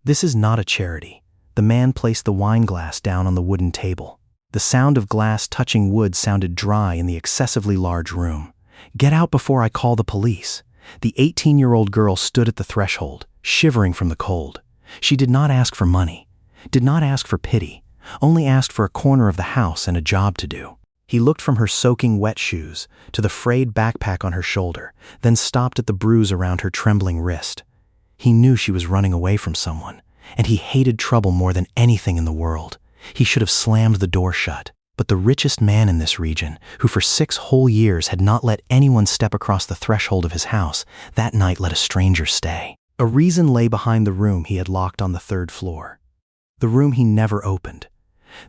"This is not a charity." The man placed the wine glass down on the wooden table. The sound of glass touching wood sounded dry in the excessively large room. "Get out before I call the police." The 18-year-old girl stood at the threshold, shivering from the cold. She did not ask for money, did not ask for pity, only asked for a corner of the house and a job to do. He looked from her soaking wet shoes to the frayed backpack on her shoulder, then stopped at the bruise around her trembling wrist. He knew she was running away from someone, and he hated trouble more than anything in the world. He should have slammed the door shut. But the richest man in this region, who for 6 whole years had not let anyone step across the threshold of his house, that night let a stranger stay. A reason lay behind the room he had locked on the 3rd floor. The room he never opened.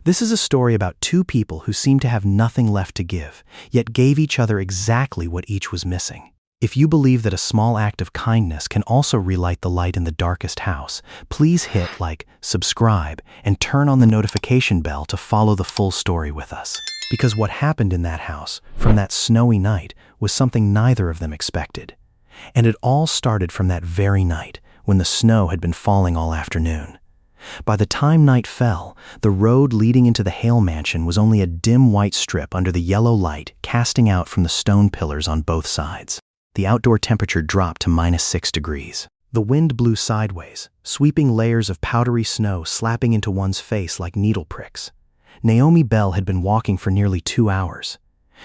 This is a story about 2 people who seemed to have nothing left to give, yet gave each other exactly what each was missing. If you believe that a small act of kindness can also relight the light in the darkest house, please hit like, subscribe, and turn on the notification bell to follow the full story with us. Because what happened in that house, from that snowy night, was something neither of them expected. And it all started from that very night, when the snow had been falling all afternoon. By the time night fell, the road leading into the Hale mansion was only a dim white strip under the yellow light casting out from the stone pillars on both sides. The outdoor temperature dropped to -6 degrees. The wind blew sideways, sweeping layers of powdery snow slapping into one's face like needle pricks. Naomi Bell had been walking for nearly 2 hours.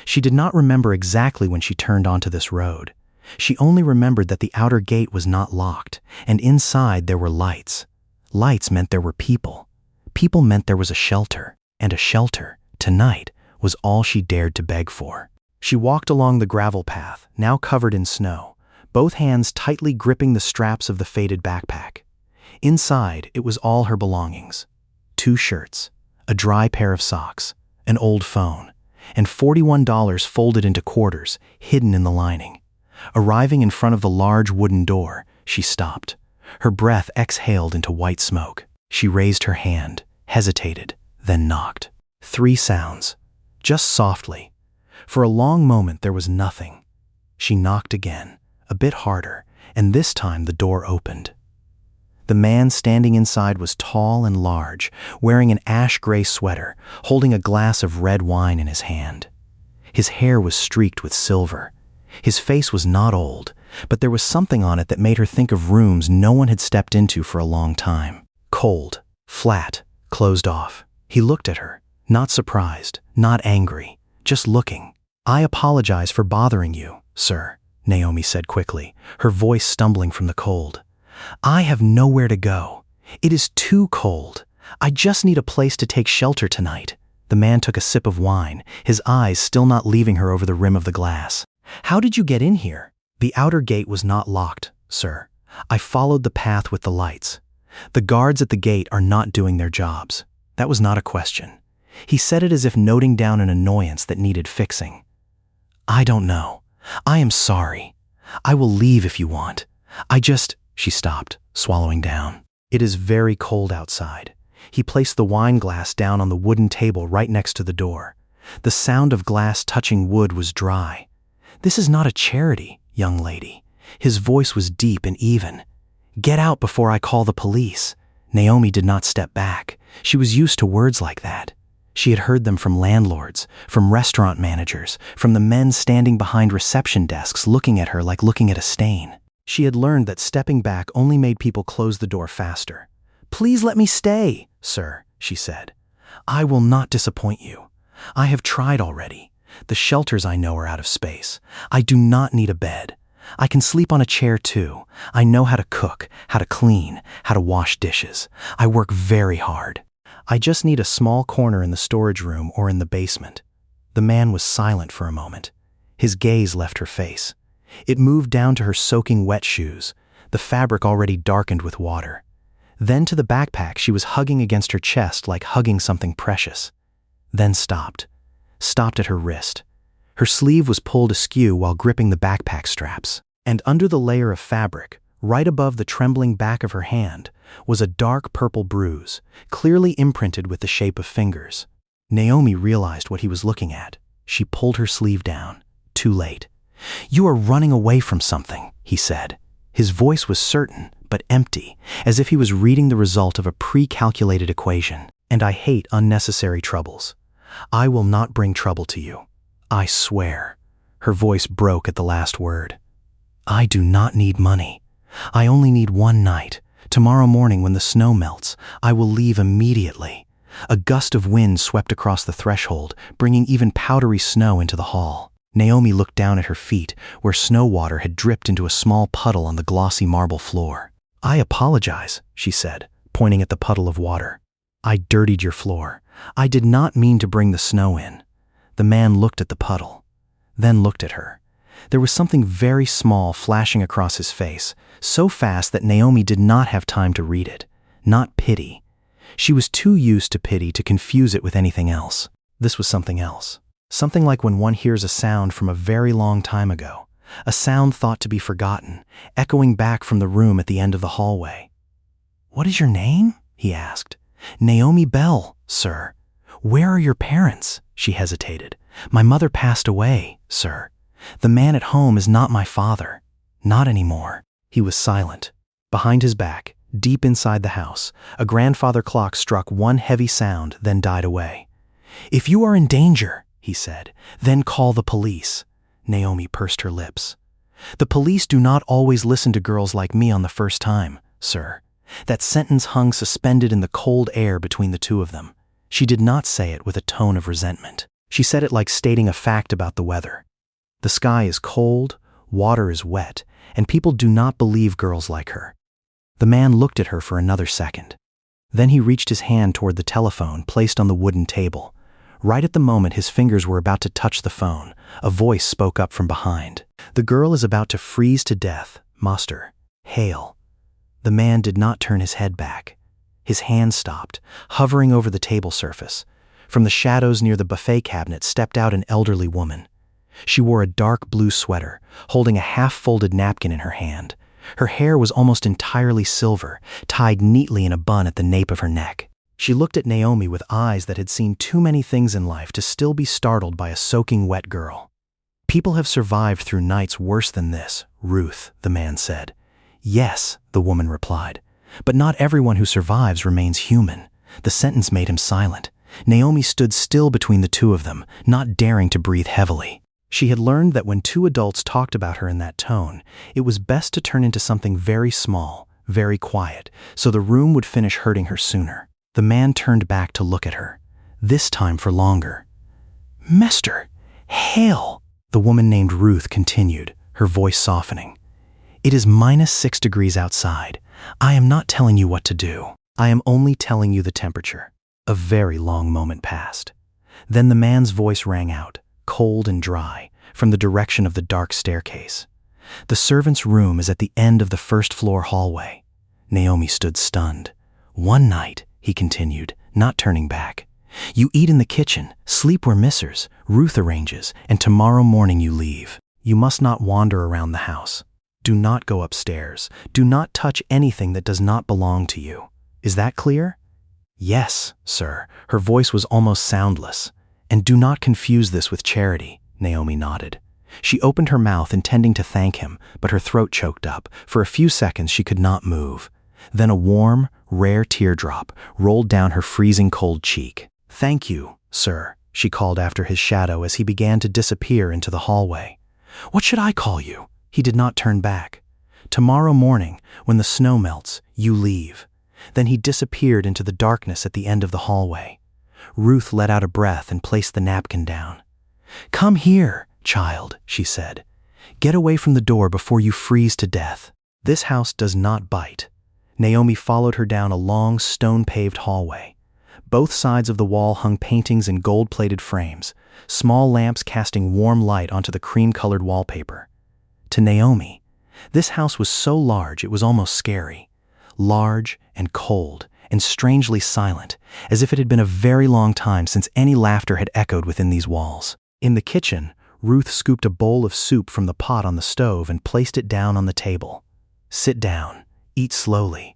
She did not remember exactly when she turned onto this road. She only remembered that the outer gate was not locked, and inside there were lights. Lights meant there were people. People meant there was a shelter, and a shelter, tonight, was all she dared to beg for. She walked along the gravel path, now covered in snow, both hands tightly gripping the straps of the faded backpack. Inside, it was all her belongings. 2 shirts, a dry pair of socks, an old phone, and $41 folded into quarters, hidden in the lining. Arriving in front of the large wooden door, she stopped. Her breath exhaled into white smoke. She raised her hand, hesitated, then knocked. 3 sounds, just softly. For a long moment there was nothing. She knocked again, a bit harder, and this time the door opened. The man standing inside was tall and large, wearing an ash-gray sweater, holding a glass of red wine in his hand. His hair was streaked with silver. His face was not old, but there was something on it that made her think of rooms no one had stepped into for a long time. Cold, flat, closed off. He looked at her, not surprised, not angry, just looking. "I apologize for bothering you, sir," Naomi said quickly, her voice stumbling from the cold. "I have nowhere to go. It is too cold. I just need a place to take shelter tonight." The man took a sip of wine, his eyes still not leaving her over the rim of the glass. "How did you get in here?" "The outer gate was not locked, sir. I followed the path with the lights. The guards at the gate are not doing their jobs." That was not a question. He said it as if noting down an annoyance that needed fixing. "I don't know. I am sorry. I will leave if you want. She stopped, swallowing down. "It is very cold outside." He placed the wine glass down on the wooden table right next to the door. The sound of glass touching wood was dry. "This is not a charity, young lady." His voice was deep and even. "Get out before I call the police." Naomi did not step back. She was used to words like that. She had heard them from landlords, from restaurant managers, from the men standing behind reception desks looking at her like looking at a stain. She had learned that stepping back only made people close the door faster. "Please let me stay, sir," she said. "I will not disappoint you. I have tried already. The shelters I know are out of space. I do not need a bed. I can sleep on a chair too. I know how to cook, how to clean, how to wash dishes. I work very hard. I just need a small corner in the storage room or in the basement." The man was silent for a moment. His gaze left her face. It moved down to her soaking wet shoes, the fabric already darkened with water. Then to the backpack she was hugging against her chest like hugging something precious. Then stopped at her wrist. Her sleeve was pulled askew while gripping the backpack straps. And under the layer of fabric, right above the trembling back of her hand, was a dark purple bruise, clearly imprinted with the shape of fingers. Naomi realized what he was looking at. She pulled her sleeve down. Too late. "You are running away from something," he said. His voice was certain, but empty, as if he was reading the result of a pre-calculated equation. And I hate unnecessary troubles. I will not bring trouble to you. I swear. Her voice broke at the last word. I do not need money. I only need one night. Tomorrow morning when the snow melts, I will leave immediately. A gust of wind swept across the threshold, bringing even powdery snow into the hall. Naomi looked down at her feet, where snow water had dripped into a small puddle on the glossy marble floor. I apologize, she said, pointing at the puddle of water. I dirtied your floor. I did not mean to bring the snow in. The man looked at the puddle, then looked at her. There was something very small flashing across his face, so fast that Naomi did not have time to read it. Not pity. She was too used to pity to confuse it with anything else. This was something else. Something like when one hears a sound from a very long time ago, a sound thought to be forgotten, echoing back from the room at the end of the hallway. "What is your name?" he asked. "Naomi Bell, sir." "Where are your parents?" She hesitated. "My mother passed away, sir. The man at home is not my father. Not anymore." He was silent. Behind his back, deep inside the house, a grandfather clock struck one heavy sound, then died away. "If you are in danger," he said, "then call the police." Naomi pursed her lips. "The police do not always listen to girls like me on the first time, sir." That sentence hung suspended in the cold air between the two of them. She did not say it with a tone of resentment. She said it like stating a fact about the weather. The sky is cold, water is wet, and people do not believe girls like her. The man looked at her for another second. Then he reached his hand toward the telephone placed on the wooden table. Right at the moment his fingers were about to touch the phone, a voice spoke up from behind. "The girl is about to freeze to death, master. Hail." The man did not turn his head back. His hand stopped, hovering over the table surface. From the shadows near the buffet cabinet stepped out an elderly woman. She wore a dark blue sweater, holding a half-folded napkin in her hand. Her hair was almost entirely silver, tied neatly in a bun at the nape of her neck. She looked at Naomi with eyes that had seen too many things in life to still be startled by a soaking wet girl. "People have survived through nights worse than this, Ruth," the man said. "Yes," the woman replied, "but not everyone who survives remains human." The sentence made him silent. Naomi stood still between the two of them, not daring to breathe heavily. She had learned that when two adults talked about her in that tone, it was best to turn into something very small, very quiet, so the room would finish hurting her sooner. The man turned back to look at her, this time for longer. "Mester, hail," the woman named Ruth continued, her voice softening. "It is -6 degrees outside. I am not telling you what to do. I am only telling you the temperature." A very long moment passed. Then the man's voice rang out, cold and dry, from the direction of the dark staircase. "The servant's room is at the end of the first-floor hallway." Naomi stood stunned. "One night," he continued, not turning back, "you eat in the kitchen, sleep where Mrs. Ruth arranges, and tomorrow morning you leave. You must not wander around the house. Do not go upstairs. Do not touch anything that does not belong to you. Is that clear?" "Yes, sir." Her voice was almost soundless. "And do not confuse this with charity," Naomi nodded. She opened her mouth intending to thank him, but her throat choked up. For a few seconds she could not move. Then a warm, rare teardrop rolled down her freezing cold cheek. "Thank you, sir," she called after his shadow as he began to disappear into the hallway. "What should I call you?" He did not turn back. "Tomorrow morning, when the snow melts, you leave." Then he disappeared into the darkness at the end of the hallway. Ruth let out a breath and placed the napkin down. "Come here, child," she said. "Get away from the door before you freeze to death. This house does not bite." Naomi followed her down a long, stone-paved hallway. Both sides of the wall hung paintings in gold-plated frames, small lamps casting warm light onto the cream-colored wallpaper. To Naomi, this house was so large it was almost scary. Large and cold and strangely silent, as if it had been a very long time since any laughter had echoed within these walls. In the kitchen, Ruth scooped a bowl of soup from the pot on the stove and placed it down on the table. "Sit down. Eat slowly.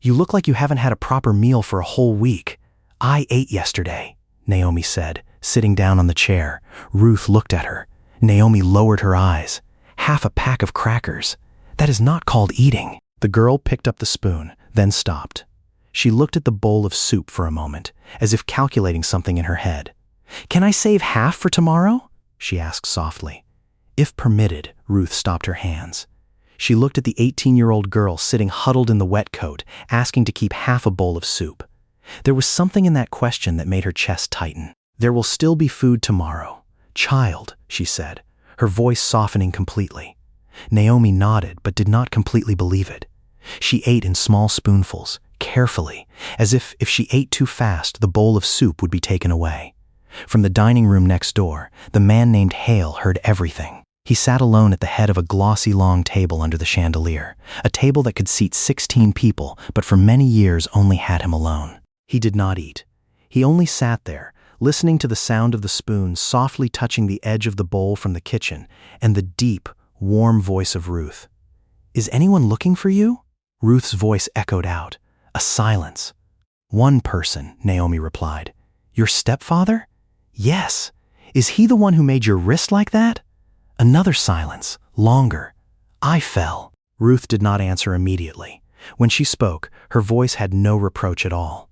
You look like you haven't had a proper meal for a whole week." "I ate yesterday," Naomi said, sitting down on the chair. Ruth looked at her. Naomi lowered her eyes. "Half a pack of crackers. That is not called eating." The girl picked up the spoon, then stopped. She looked at the bowl of soup for a moment, as if calculating something in her head. "Can I save half for tomorrow?" she asked softly. If permitted, Ruth stopped her hands. She looked at the 18-year-old girl sitting huddled in the wet coat, asking to keep half a bowl of soup. There was something in that question that made her chest tighten. "There will still be food tomorrow. Child," she said, her voice softening completely. Naomi nodded but did not completely believe it. She ate in small spoonfuls, carefully, as if she ate too fast, the bowl of soup would be taken away. From the dining room next door, the man named Hale heard everything. He sat alone at the head of a glossy long table under the chandelier, a table that could seat 16 people, but for many years only had him alone. He did not eat. He only sat there, listening to the sound of the spoon softly touching the edge of the bowl from the kitchen, and the deep, warm voice of Ruth. "Is anyone looking for you?" Ruth's voice echoed out. A silence. "One person," Naomi replied. "Your stepfather?" "Yes. Is he the one who made your wrist like that?" Another silence, longer. "I fell." Ruth did not answer immediately. When she spoke, her voice had no reproach at all.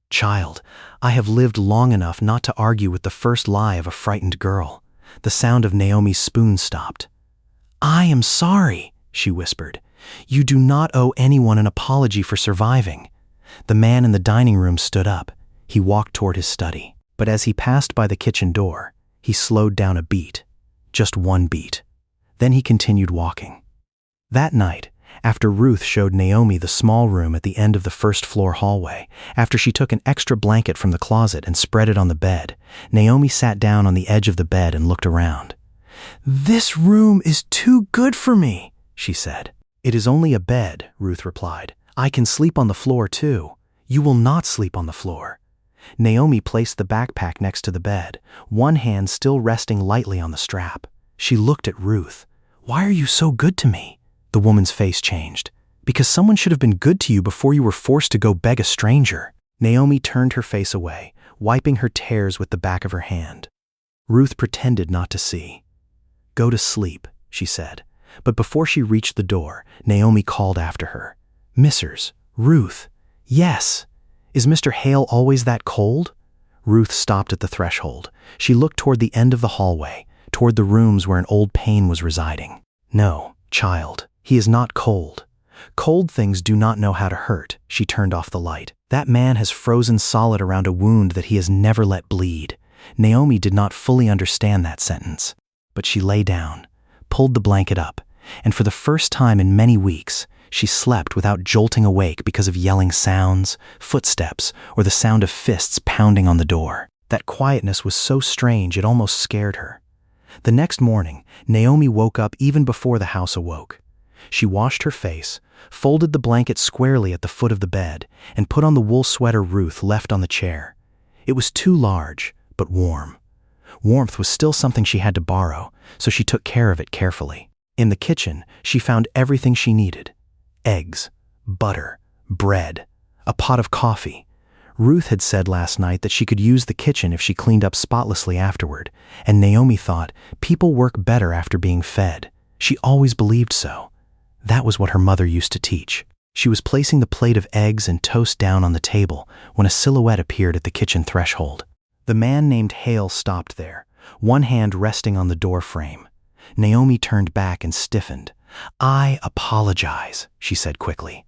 "Child, I have lived long enough not to argue with the first lie of a frightened girl." The sound of Naomi's spoon stopped. "I am sorry," she whispered. "You do not owe anyone an apology for surviving." The man in the dining room stood up. He walked toward his study. But as he passed by the kitchen door, he slowed down a beat. Just one beat. Then he continued walking. That night, after Ruth showed Naomi the small room at the end of the first-floor hallway, after she took an extra blanket from the closet and spread it on the bed, Naomi sat down on the edge of the bed and looked around. "This room is too good for me," she said. "It is only a bed," Ruth replied. "I can sleep on the floor too." "You will not sleep on the floor." Naomi placed the backpack next to the bed, one hand still resting lightly on the strap. She looked at Ruth. "Why are you so good to me?" The woman's face changed. "Because someone should have been good to you before you were forced to go beg a stranger." Naomi turned her face away, wiping her tears with the back of her hand. Ruth pretended not to see. "Go to sleep," she said. But before she reached the door, Naomi called after her. "Mrs. Ruth." "Yes." "Is Mr. Hale always that cold?" Ruth stopped at the threshold. She looked toward the end of the hallway, toward the rooms where an old pain was residing. "No, child, he is not cold. Cold things do not know how to hurt." She turned off the light. "That man has frozen solid around a wound that he has never let bleed." Naomi did not fully understand that sentence. But she lay down, pulled the blanket up, and for the first time in many weeks, she slept without jolting awake because of yelling sounds, footsteps, or the sound of fists pounding on the door. That quietness was so strange it almost scared her. The next morning, Naomi woke up even before the house awoke. She washed her face, folded the blanket squarely at the foot of the bed, and put on the wool sweater Ruth left on the chair. It was too large, but warm. Warmth was still something she had to borrow, so she took care of it carefully. In the kitchen, she found everything she needed. Eggs, butter, bread, a pot of coffee. Ruth had said last night that she could use the kitchen if she cleaned up spotlessly afterward, and Naomi thought people work better after being fed. She always believed so. That was what her mother used to teach. She was placing the plate of eggs and toast down on the table when a silhouette appeared at the kitchen threshold. The man named Hale stopped there, one hand resting on the door frame. Naomi turned back and stiffened. "I apologize," she said quickly.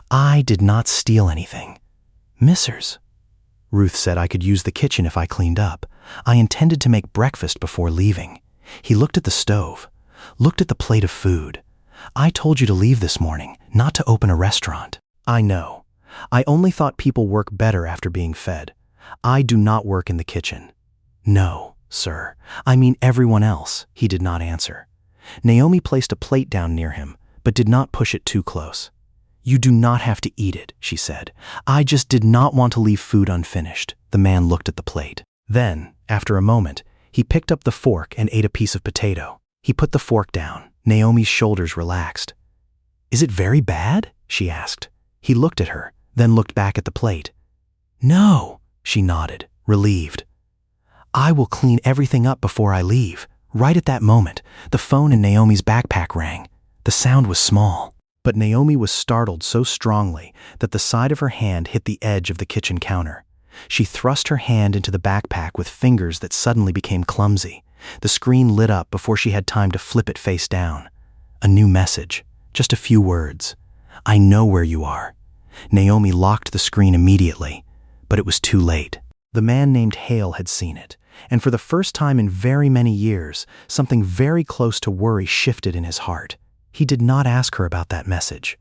"I did not steal anything." "Mrs." Ruth said I could use the kitchen if I cleaned up. I intended to make breakfast before leaving. He looked at the stove, looked at the plate of food. "I told you to leave this morning, not to open a restaurant." "I know. I only thought people work better after being fed. I do not work in the kitchen." "No, sir. I mean everyone else." He did not answer. Naomi placed a plate down near him, but did not push it too close. "You do not have to eat it," she said. "I just did not want to leave food unfinished." The man looked at the plate. Then, after a moment, he picked up the fork and ate a piece of potato. He put the fork down. Naomi's shoulders relaxed. "Is it very bad?" she asked. He looked at her, then looked back at the plate. "No," she nodded, relieved. "I will clean everything up before I leave." Right at that moment, the phone in Naomi's backpack rang. The sound was small, But Naomi was startled so strongly that the side of her hand hit the edge of the kitchen counter. She thrust her hand into the backpack with fingers that suddenly became clumsy. The screen lit up before she had time to flip it face down. A new message, just a few words. "I know where you are." Naomi locked the screen immediately, but it was too late. The man named Hale had seen it, and for the first time in very many years, something very close to worry shifted in his heart. He did not ask her about that message.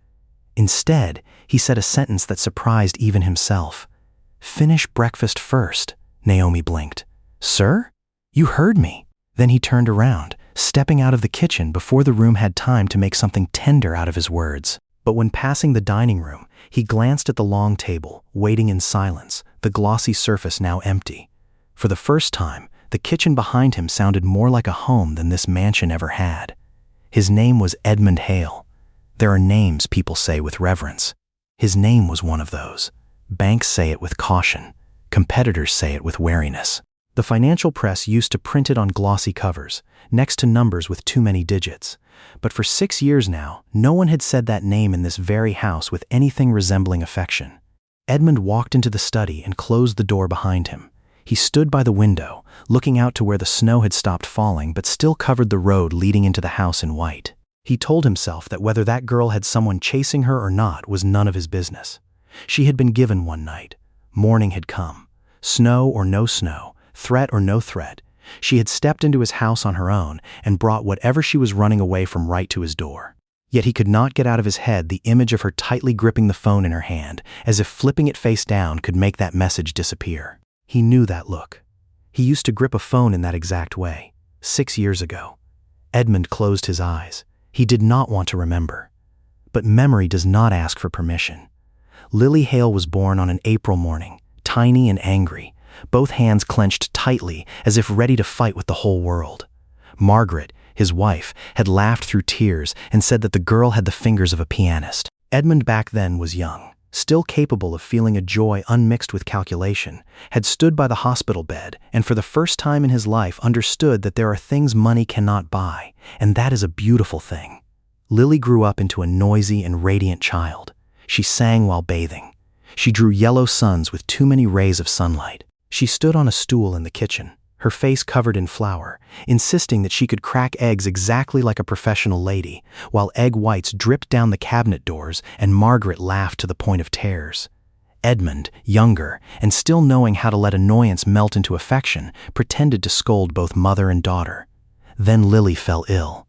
Instead, he said a sentence that surprised even himself. "Finish breakfast first." Naomi blinked. "Sir? You heard me." Then he turned around, stepping out of the kitchen before the room had time to make something tender out of his words. But when passing the dining room, he glanced at the long table, waiting in silence, the glossy surface now empty. For the first time, the kitchen behind him sounded more like a home than this mansion ever had. His name was Edmund Hale. There are names people say with reverence. His name was one of those. Banks say it with caution. Competitors say it with wariness. The financial press used to print it on glossy covers, next to numbers with too many digits. But for 6 years now, no one had said that name in this very house with anything resembling affection. Edmund walked into the study and closed the door behind him. He stood by the window, looking out to where the snow had stopped falling but still covered the road leading into the house in white. He told himself that whether that girl had someone chasing her or not was none of his business. She had been given one night. Morning had come. Snow or no snow, threat or no threat, she had stepped into his house on her own and brought whatever she was running away from right to his door. Yet he could not get out of his head the image of her tightly gripping the phone in her hand, as if flipping it face down could make that message disappear. He knew that look. He used to grip a phone in that exact way, 6 years ago. Edmund closed his eyes. He did not want to remember. But memory does not ask for permission. Lily Hale was born on an April morning, tiny and angry, both hands clenched tightly as if ready to fight with the whole world. Margaret, his wife, had laughed through tears and said that the girl had the fingers of a pianist. Edmund back then was young, still capable of feeling a joy unmixed with calculation, had stood by the hospital bed and for the first time in his life understood that there are things money cannot buy, and that is a beautiful thing. Lily grew up into a noisy and radiant child. She sang while bathing. She drew yellow suns with too many rays of sunlight. She stood on a stool in the kitchen, her face covered in flour, insisting that she could crack eggs exactly like a professional lady, while egg whites dripped down the cabinet doors and Margaret laughed to the point of tears. Edmund, younger, and still knowing how to let annoyance melt into affection, pretended to scold both mother and daughter. Then Lily fell ill.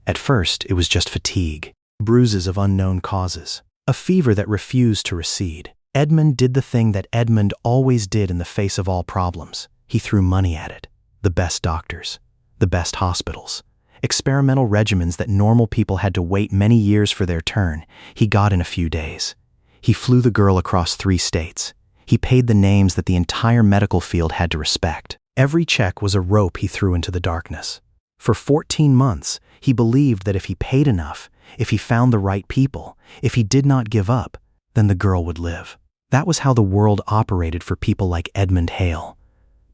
At first, it was just fatigue, bruises of unknown causes, a fever that refused to recede. Edmund did the thing that Edmund always did in the face of all problems. He threw money at it. The best doctors, the best hospitals, experimental regimens that normal people had to wait many years for their turn, he got in a few days. He flew the girl across 3 states. He paid the names that the entire medical field had to respect. Every check was a rope he threw into the darkness. For 14 months, he believed that if he paid enough, if he found the right people, if he did not give up, then the girl would live. That was how the world operated for people like Edmund Hale.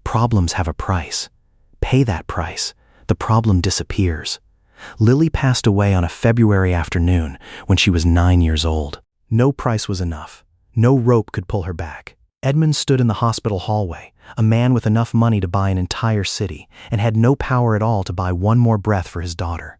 Problems have a price. Pay that price. The problem disappears. Lily passed away on a February afternoon when she was 9 years old. No price was enough. No rope could pull her back. Edmund stood in the hospital hallway, a man with enough money to buy an entire city, and had no power at all to buy one more breath for his daughter.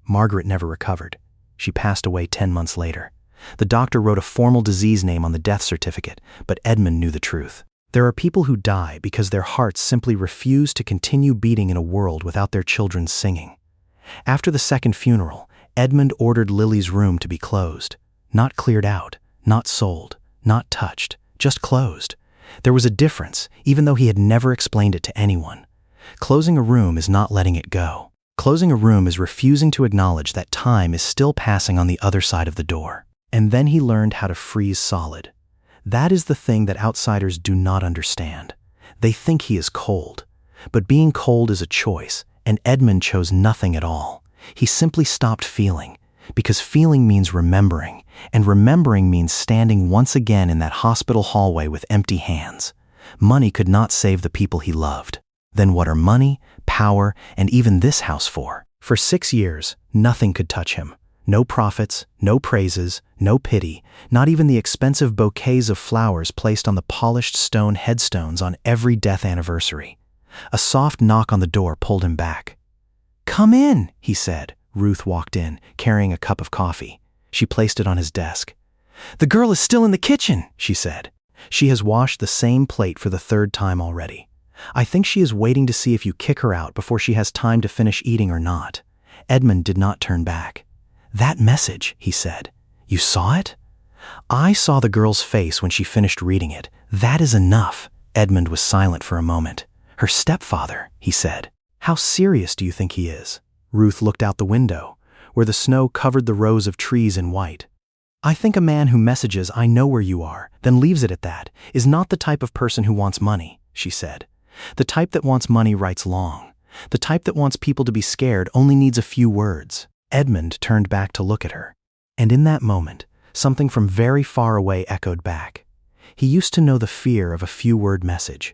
Margaret never recovered. She passed away 10 months later. The doctor wrote a formal disease name on the death certificate, but Edmund knew the truth. There are people who die because their hearts simply refuse to continue beating in a world without their children singing. After the second funeral, Edmund ordered Lily's room to be closed. Not cleared out, not sold, not touched, just closed. There was a difference, even though he had never explained it to anyone. Closing a room is not letting it go. Closing a room is refusing to acknowledge that time is still passing on the other side of the door. And then he learned how to freeze solid. That is the thing that outsiders do not understand. They think he is cold. But being cold is a choice, and Edmund chose nothing at all. He simply stopped feeling, because feeling means remembering, and remembering means standing once again in that hospital hallway with empty hands. Money could not save the people he loved. Then what are money, power, and even this house for? For 6 years, nothing could touch him. No profits, no praises, no pity, not even the expensive bouquets of flowers placed on the polished stone headstones on every death anniversary. A soft knock on the door pulled him back. "Come in," he said. Ruth walked in, carrying a cup of coffee. She placed it on his desk. "The girl is still in the kitchen," she said. "She has washed the same plate for the third time already. I think she is waiting to see if you kick her out before she has time to finish eating or not." Edmund did not turn back. "That message," he said. "You saw it?" "I saw the girl's face when she finished reading it. That is enough." Edmund was silent for a moment. "Her stepfather," he said. "How serious do you think he is?" Ruth looked out the window, where the snow covered the rows of trees in white. "I think a man who messages 'I know where you are,' then leaves it at that, is not the type of person who wants money," she said. "The type that wants money writes long. The type that wants people to be scared only needs a few words." Edmund turned back to look at her. And in that moment, something from very far away echoed back. He used to know the fear of a few-word message.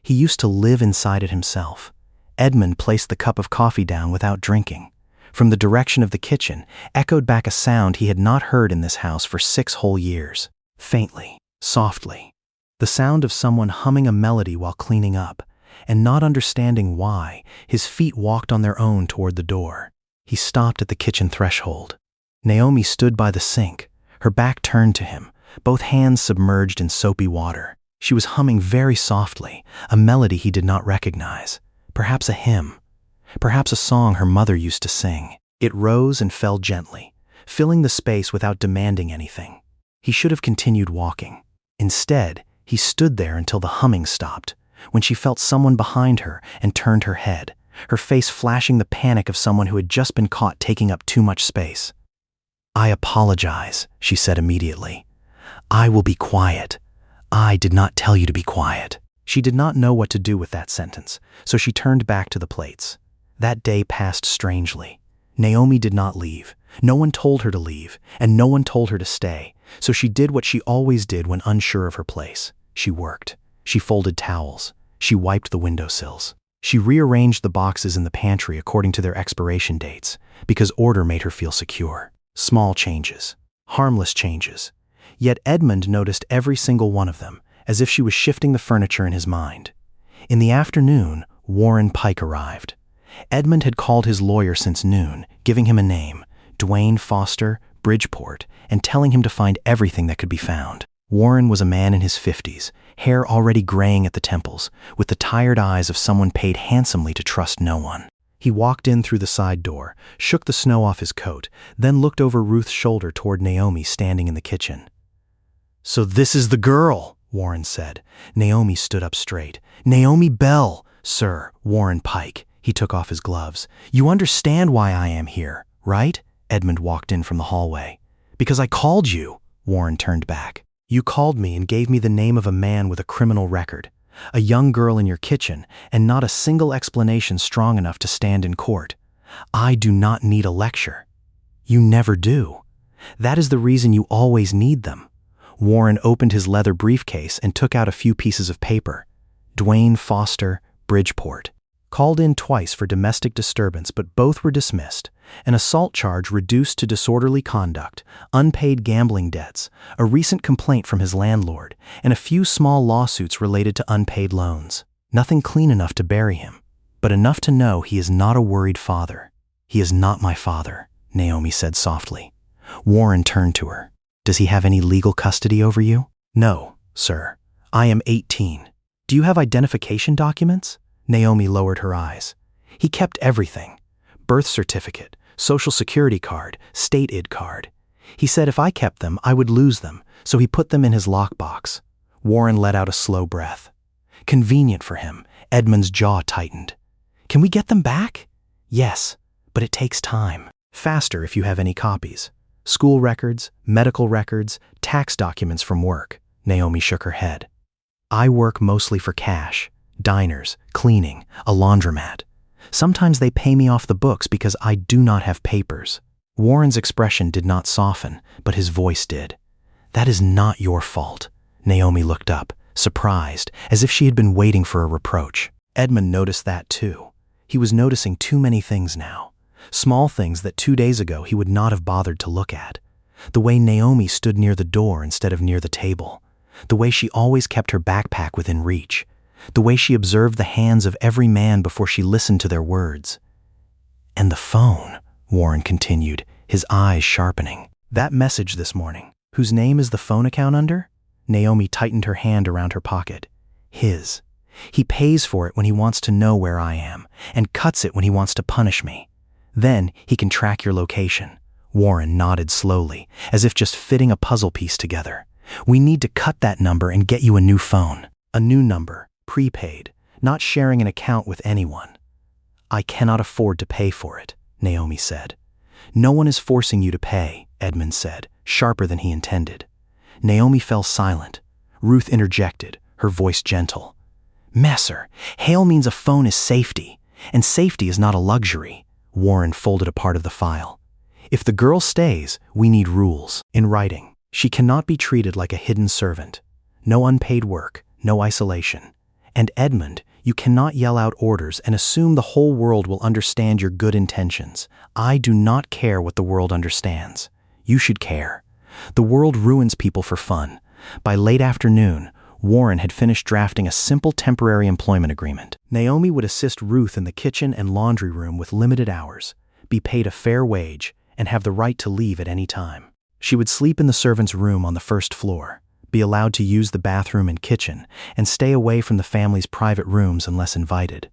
He used to live inside it himself. Edmund placed the cup of coffee down without drinking. From the direction of the kitchen echoed back a sound he had not heard in this house for 6 whole years. Faintly, softly. The sound of someone humming a melody while cleaning up, and not understanding why, his feet walked on their own toward the door. He stopped at the kitchen threshold. Naomi stood by the sink, her back turned to him, both hands submerged in soapy water. She was humming very softly, a melody he did not recognize. Perhaps a hymn. Perhaps a song her mother used to sing. It rose and fell gently, filling the space without demanding anything. He should have continued walking. Instead, he stood there until the humming stopped, when she felt someone behind her and turned her head, her face flashing the panic of someone who had just been caught taking up too much space. "I apologize," she said immediately. "I will be quiet. I did not tell you to be quiet." She did not know what to do with that sentence, so she turned back to the plates. That day passed strangely. Naomi did not leave. No one told her to leave, and no one told her to stay, so she did what she always did when unsure of her place. She worked. She folded towels. She wiped the windowsills. She rearranged the boxes in the pantry according to their expiration dates, because order made her feel secure. Small changes. Harmless changes. Yet Edmund noticed every single one of them, as if she was shifting the furniture in his mind. In the afternoon, Warren Pike arrived. Edmund had called his lawyer since noon, giving him a name, Dwayne Foster, Bridgeport, and telling him to find everything that could be found. Warren was a man in his 50s, hair already graying at the temples, with the tired eyes of someone paid handsomely to trust no one. He walked in through the side door, shook the snow off his coat, then looked over Ruth's shoulder toward Naomi standing in the kitchen. "So this is the girl," Warren said. Naomi stood up straight. "Naomi Bell, sir, Warren Pike." He took off his gloves. "You understand why I am here, right?" Edmund walked in from the hallway. "Because I called you." Warren turned back. "You called me and gave me the name of a man with a criminal record, a young girl in your kitchen, and not a single explanation strong enough to stand in court. I do not need a lecture. You never do. That is the reason you always need them." Warren opened his leather briefcase and took out a few pieces of paper. Dwayne Foster, Bridgeport. Called in twice for domestic disturbance, but both were dismissed. An assault charge reduced to disorderly conduct, unpaid gambling debts, a recent complaint from his landlord, and a few small lawsuits related to unpaid loans. Nothing clean enough to bury him, but enough to know he is not a worried father. "He is not my father," Naomi said softly. Warren turned to her. "Does he have any legal custody over you?" "No, sir. I am 18. Do you have identification documents?" Naomi lowered her eyes. "He kept everything. Birth certificate, social security card, state ID card. He said if I kept them, I would lose them, so he put them in his lockbox." Warren let out a slow breath. "Convenient for him." Edmund's jaw tightened. "Can we get them back?" "Yes, but it takes time. Faster if you have any copies. School records, medical records, tax documents from work." Naomi shook her head. "I work mostly for cash. Diners, cleaning, a laundromat. Sometimes they pay me off the books because I do not have papers." Warren's expression did not soften, but his voice did. "That is not your fault." Naomi looked up, surprised, as if she had been waiting for a reproach. Edmund noticed that too. He was noticing too many things now. Small things that 2 days ago he would not have bothered to look at. The way Naomi stood near the door instead of near the table. The way she always kept her backpack within reach. The way she observed the hands of every man before she listened to their words. And the phone, Warren continued, his eyes sharpening. That message this morning. Whose name is the phone account under? Naomi tightened her hand around her pocket. His. He pays for it when he wants to know where I am, and cuts it when he wants to punish me. Then he can track your location. Warren nodded slowly, as if just fitting a puzzle piece together. We need to cut that number and get you a new phone. A new number, prepaid, not sharing an account with anyone. I cannot afford to pay for it, Naomi said. No one is forcing you to pay, Edmund said, sharper than he intended. Naomi fell silent. Ruth interjected, her voice gentle. Messer, Hale means a phone is safety, and safety is not a luxury. Warren folded a part of the file. If the girl stays, we need rules, in writing. She cannot be treated like a hidden servant. No unpaid work, no isolation. And Edmund, you cannot yell out orders and assume the whole world will understand your good intentions. I do not care what the world understands. You should care. The world ruins people for fun. By late afternoon, Warren had finished drafting a simple temporary employment agreement. Naomi would assist Ruth in the kitchen and laundry room with limited hours, be paid a fair wage, and have the right to leave at any time. She would sleep in the servants' room on the first floor, be allowed to use the bathroom and kitchen, and stay away from the family's private rooms unless invited.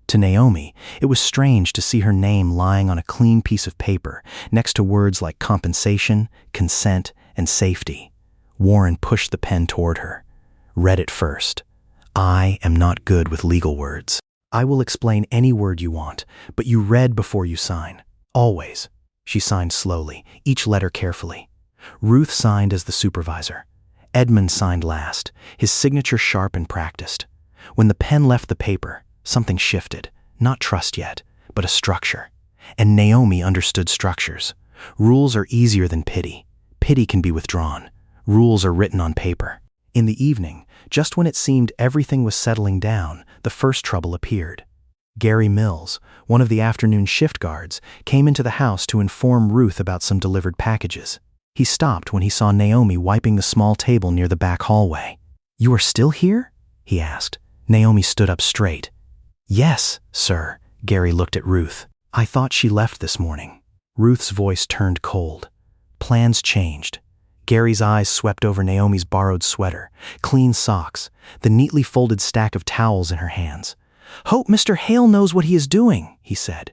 To Naomi, it was strange to see her name lying on a clean piece of paper next to words like compensation, consent, and safety. Warren pushed the pen toward her. Read it first. I am not good with legal words. I will explain any word you want, but you read before you sign. Always. She signed slowly, each letter carefully. Ruth signed as the supervisor. Edmund signed last, his signature sharp and practiced. When the pen left the paper, something shifted. Not trust yet, but a structure. And Naomi understood structures. Rules are easier than pity. Pity can be withdrawn. Rules are written on paper. In the evening, just when it seemed everything was settling down, the first trouble appeared. Gary Mills, one of the afternoon shift guards, came into the house to inform Ruth about some delivered packages. He stopped when he saw Naomi wiping the small table near the back hallway. You are still here? He asked. Naomi stood up straight. Yes, sir. Gary looked at Ruth. I thought she left this morning. Ruth's voice turned cold. Plans changed. Gary's eyes swept over Naomi's borrowed sweater, clean socks, the neatly folded stack of towels in her hands. Hope Mr. Hale knows what he is doing, he said.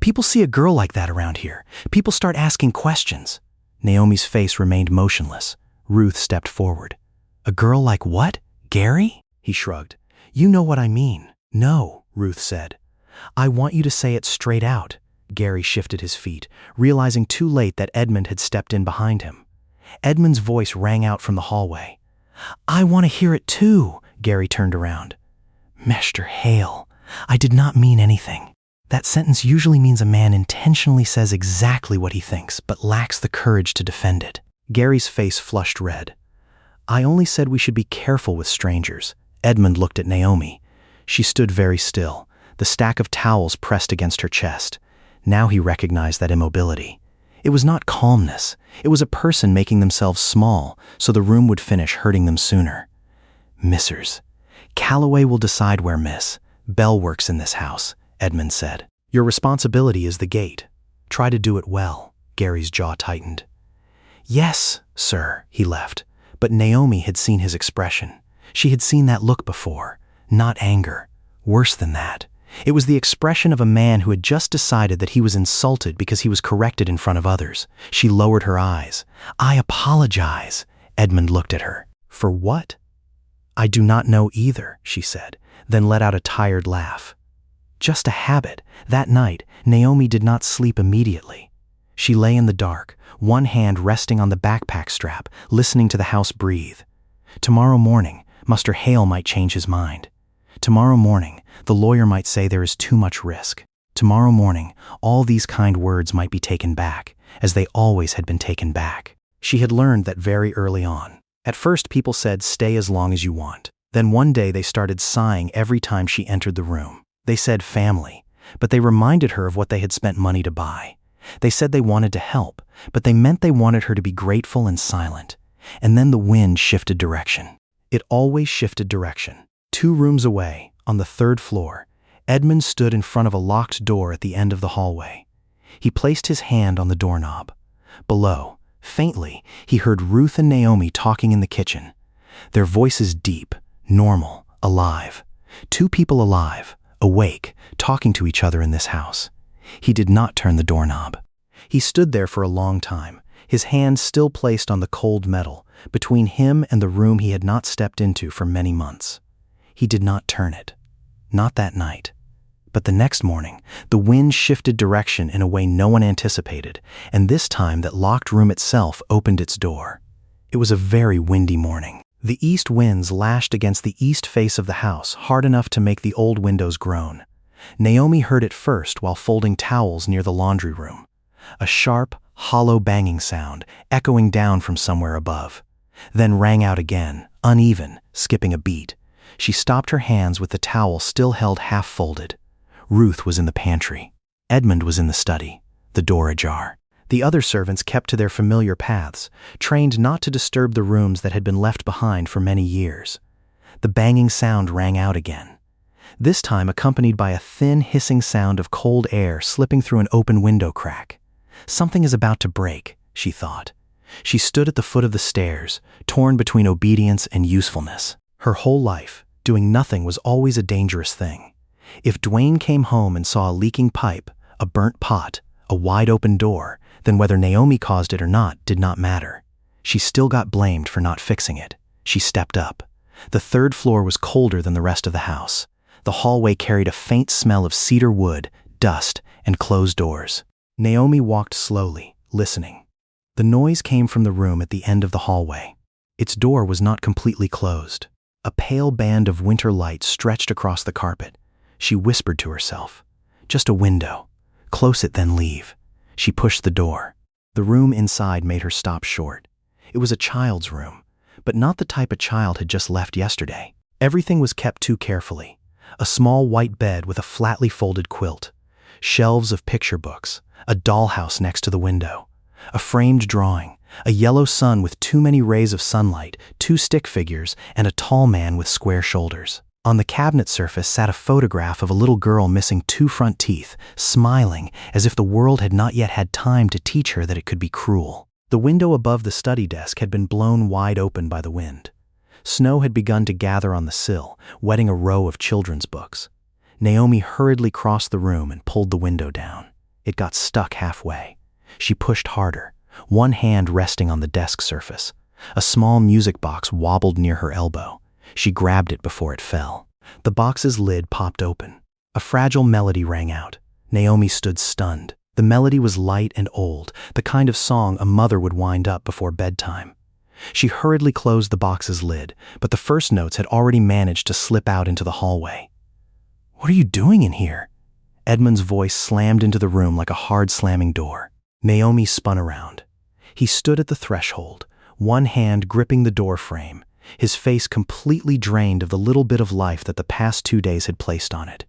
People see a girl like that around here. People start asking questions. Naomi's face remained motionless. Ruth stepped forward. A girl like what? Gary? He shrugged. You know what I mean. No, Ruth said. I want you to say it straight out. Gary shifted his feet, realizing too late that Edmund had stepped in behind him. Edmund's voice rang out from the hallway. I want to hear it too. Gary turned around. Mr. Hale, I did not mean anything. That sentence usually means a man intentionally says exactly what he thinks, but lacks the courage to defend it. Gary's face flushed red. I only said we should be careful with strangers. Edmund looked at Naomi. She stood very still, the stack of towels pressed against her chest. Now he recognized that immobility. It was not calmness. It was a person making themselves small, so the room would finish hurting them sooner. Missers. Calloway will decide where Miss Bell works in this house, Edmund said. Your responsibility is the gate. Try to do it well. Gary's jaw tightened. Yes, sir, he left. But Naomi had seen his expression. She had seen that look before. Not anger. Worse than that. It was the expression of a man who had just decided that he was insulted because he was corrected in front of others. She lowered her eyes. I apologize. Edmund looked at her. For what? I do not know either, she said, then let out a tired laugh. Just a habit. That night, Naomi did not sleep immediately. She lay in the dark, one hand resting on the backpack strap, listening to the house breathe. Tomorrow morning, Mr. Hale might change his mind. Tomorrow morning, the lawyer might say there is too much risk. Tomorrow morning, all these kind words might be taken back, as they always had been taken back. She had learned that very early on. At first, people said, stay as long as you want. Then one day they started sighing every time she entered the room. They said family. but they reminded her of what they had spent money to buy. They said they wanted to help, but they meant they wanted her to be grateful and silent. And then the wind shifted direction. It always shifted direction. 2 rooms away, on the 3rd floor, Edmund stood in front of a locked door at the end of the hallway. He placed his hand on the doorknob. Below, faintly, he heard Ruth and Naomi talking in the kitchen. Their voices deep, normal, alive. 2 people alive, awake, talking to each other in this house. He did not turn the doorknob. He stood there for a long time, his hand still placed on the cold metal, between him and the room he had not stepped into for many months. He did not turn it. Not that night. But the next morning, the wind shifted direction in a way no one anticipated, and this time that locked room itself opened its door. It was a very windy morning. The east winds lashed against the east face of the house hard enough to make the old windows groan. Naomi heard it first while folding towels near the laundry room. A sharp, hollow banging sound echoing down from somewhere above. Then rang out again, uneven, skipping a beat. She stopped her hands with the towel still held half folded. Ruth was in the pantry. Edmund was in the study, the door ajar. The other servants kept to their familiar paths, trained not to disturb the rooms that had been left behind for many years. The banging sound rang out again, this time accompanied by a thin, hissing sound of cold air slipping through an open window crack. Something is about to break, she thought. She stood at the foot of the stairs, torn between obedience and usefulness. Her whole life, doing nothing was always a dangerous thing. If Dwayne came home and saw a leaking pipe, a burnt pot, a wide-open door, then whether Naomi caused it or not did not matter. She still got blamed for not fixing it. She stepped up. The 3rd floor was colder than the rest of the house. The hallway carried a faint smell of cedar wood, dust, and closed doors. Naomi walked slowly, listening. The noise came from the room at the end of the hallway. Its door was not completely closed. A pale band of winter light stretched across the carpet. She whispered to herself, "Just a window. Close it, then leave." She pushed the door. The room inside made her stop short. It was a child's room, but not the type a child had just left yesterday. Everything was kept too carefully. A small white bed with a flatly folded quilt, shelves of picture books, a dollhouse next to the window, a framed drawing, a yellow sun with too many rays of sunlight, 2 stick figures, and a tall man with square shoulders. On the cabinet surface sat a photograph of a little girl missing 2 front teeth, smiling as if the world had not yet had time to teach her that it could be cruel. The window above the study desk had been blown wide open by the wind. Snow had begun to gather on the sill, wetting a row of children's books. Naomi hurriedly crossed the room and pulled the window down. It got stuck halfway. She pushed harder, one hand resting on the desk surface. A small music box wobbled near her elbow. She grabbed it before it fell. The box's lid popped open. A fragile melody rang out. Naomi stood stunned. The melody was light and old, the kind of song a mother would wind up before bedtime. She hurriedly closed the box's lid, but the first notes had already managed to slip out into the hallway. "What are you doing in here?" Edmund's voice slammed into the room like a hard slamming door. Naomi spun around. He stood at the threshold, one hand gripping the door frame, his face completely drained of the little bit of life that the past 2 days had placed on it.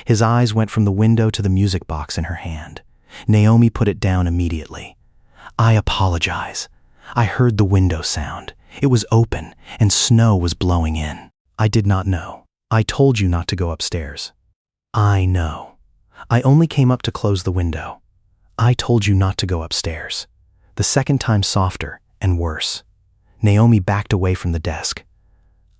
His eyes went from the window to the music box in her hand. Naomi put it down immediately. "I apologize. I heard the window sound. It was open, and snow was blowing in. I did not know. I told you not to go upstairs." "I know. I only came up to close the window. I told you not to go upstairs." The second time softer and worse. Naomi backed away from the desk.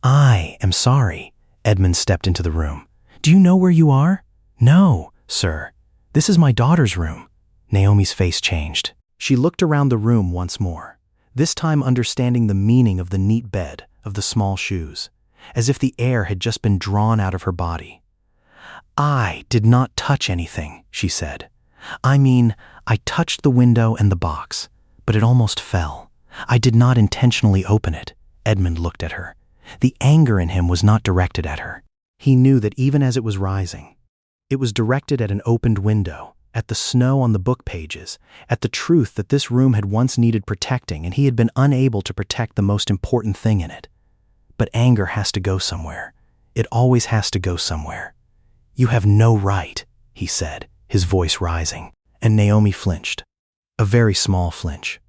"I am sorry." Edmund stepped into the room. "Do you know where you are?" "No, sir. This is my daughter's room." Naomi's face changed. She looked around the room once more, this time understanding the meaning of the neat bed, of the small shoes, as if the air had just been drawn out of her body. "I did not touch anything," she said. "I mean, I touched the window and the box, but it almost fell. I did not intentionally open it." Edmund looked at her. The anger in him was not directed at her. He knew that even as it was rising, it was directed at an opened window, at the snow on the book pages, at the truth that this room had once needed protecting and he had been unable to protect the most important thing in it. But anger has to go somewhere. It always has to go somewhere. "You have no right." he said, his voice rising, and Naomi flinched. A very small flinch.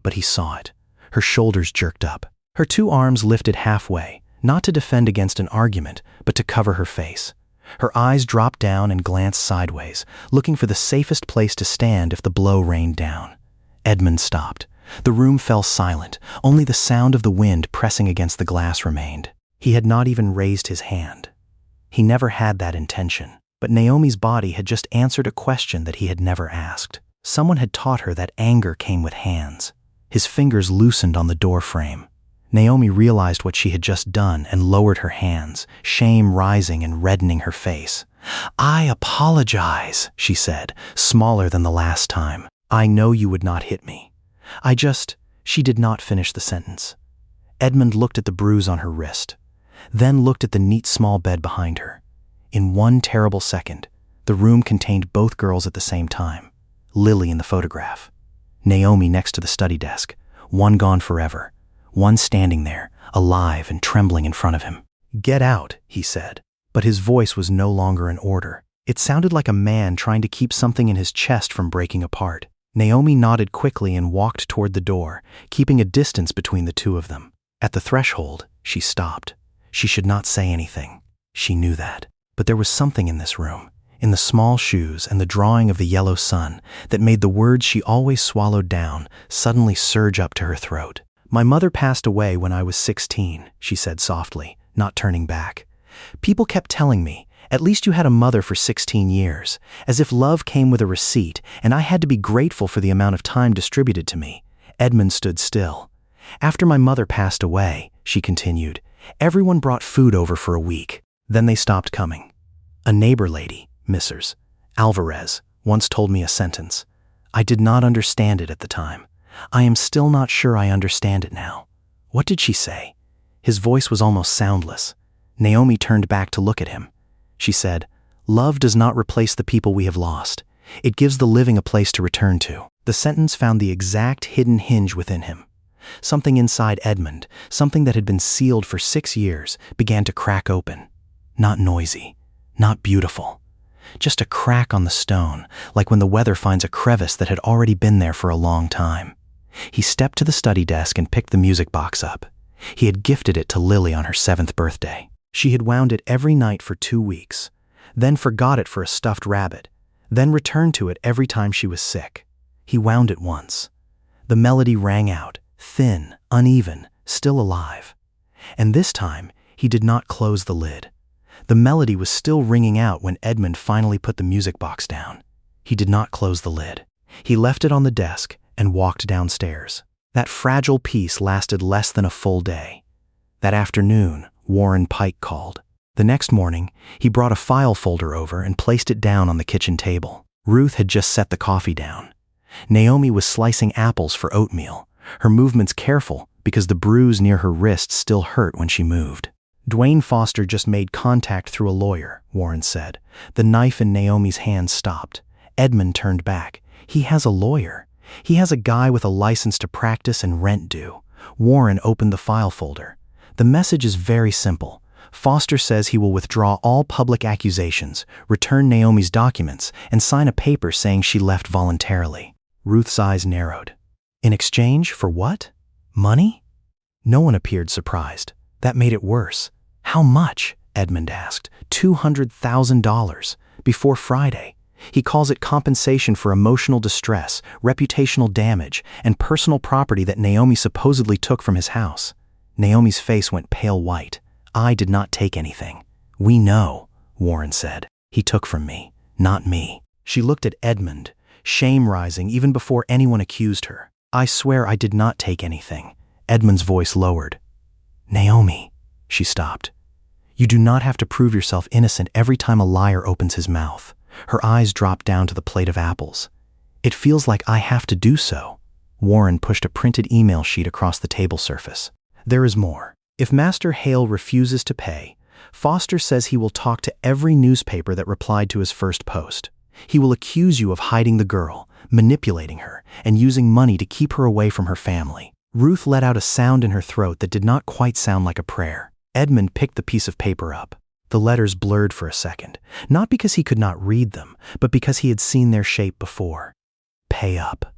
But he saw it. Her shoulders jerked up. Her two arms lifted halfway, not to defend against an argument, but to cover her face. Her eyes dropped down and glanced sideways, looking for the safest place to stand if the blow rained down. Edmund stopped. The room fell silent. Only the sound of the wind pressing against the glass remained. He had not even raised his hand. He never had that intention. But Naomi's body had just answered a question that he had never asked. Someone had taught her that anger came with hands. His fingers loosened on the door frame. Naomi realized what she had just done and lowered her hands, shame rising and reddening her face. "I apologize," she said, smaller than the last time. "I know you would not hit me. She did not finish the sentence. Edmund looked at the bruise on her wrist, then looked at the neat small bed behind her. In one terrible second, the room contained both girls at the same time. Lily in the photograph, Naomi next to the study desk, one gone forever, one standing there, alive and trembling in front of him. "Get out," he said, but his voice was no longer an order. It sounded like a man trying to keep something in his chest from breaking apart. Naomi nodded quickly and walked toward the door, keeping a distance between the two of them. At the threshold, she stopped. She should not say anything. She knew that. But there was something in this room, in the small shoes and the drawing of the yellow sun, that made the words she always swallowed down suddenly surge up to her throat. "My mother passed away when I was 16, she said softly, not turning back. "People kept telling me, 'At least you had a mother for 16 years, as if love came with a receipt, and I had to be grateful for the amount of time distributed to me." Edmund stood still. "After my mother passed away," she continued, "everyone brought food over for a week. Then they stopped coming. A neighbor lady, Mrs. Alvarez, once told me a sentence. I did not understand it at the time. I am still not sure I understand it now." "What did she say?" His voice was almost soundless. Naomi turned back to look at him. She said, "Love does not replace the people we have lost. It gives the living a place to return to." The sentence found the exact hidden hinge within him. Something inside Edmund, something that had been sealed for 6 years, began to crack open. Not noisy, not beautiful. Just a crack on the stone, like when the weather finds a crevice that had already been there for a long time. He stepped to the study desk and picked the music box up. He had gifted it to Lily on her 7th birthday. She had wound it every night for 2 weeks, then forgot it for a stuffed rabbit, then returned to it every time she was sick. He wound it once. The melody rang out, thin, uneven, still alive. And this time, he did not close the lid. The melody was still ringing out when Edmund finally put the music box down. He did not close the lid. He left it on the desk and walked downstairs. That fragile piece lasted less than a full day. That afternoon, Warren Pike called. The next morning, he brought a file folder over and placed it down on the kitchen table. Ruth had just set the coffee down. Naomi was slicing apples for oatmeal, her movements careful because the bruise near her wrist still hurt when she moved. "Dwayne Foster just made contact through a lawyer," Warren said. The knife in Naomi's hand stopped. Edmund turned back. "He has a lawyer. He has a guy with a license to practice and rent due." Warren opened the file folder. "The message is very simple. Foster says he will withdraw all public accusations, return Naomi's documents, and sign a paper saying she left voluntarily." Ruth's eyes narrowed. "In exchange for what? Money?" No one appeared surprised. That made it worse. "How much?" Edmund asked. $200,000 before Friday. He calls it compensation for emotional distress, reputational damage, and personal property that Naomi supposedly took from his house. Naomi's face went pale white. "I did not take anything." "We know," Warren said. "He took from me, not me." She looked at Edmund, shame rising even before anyone accused her. "I swear I did not take anything." Edmund's voice lowered. "Naomi," she stopped. "You do not have to prove yourself innocent every time a liar opens his mouth." Her eyes dropped down to the plate of apples. "It feels like I have to do so." Warren pushed a printed email sheet across the table surface. "There is more. If Master Hale refuses to pay, Foster says he will talk to every newspaper that replied to his first post. He will accuse you of hiding the girl, manipulating her, and using money to keep her away from her family." Ruth let out a sound in her throat that did not quite sound like a prayer. Edmund picked the piece of paper up. The letters blurred for a second, not because he could not read them, but because he had seen their shape before. Pay up.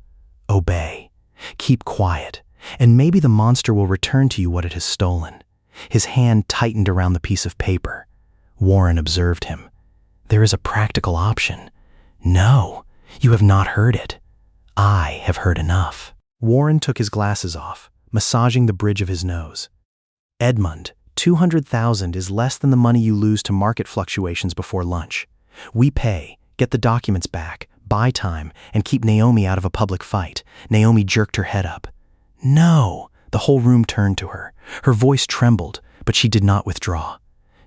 Obey. Keep quiet, and maybe the monster will return to you what it has stolen. His hand tightened around the piece of paper. Warren observed him. There is a practical option. No, you have not heard it. I have heard enough. Warren took his glasses off, massaging the bridge of his nose. Edmund, 200,000 is less than the money you lose to market fluctuations before lunch. We pay, get the documents back, buy time, and keep Naomi out of a public fight. Naomi jerked her head up. No, the whole room turned to her. Her voice trembled, but she did not withdraw.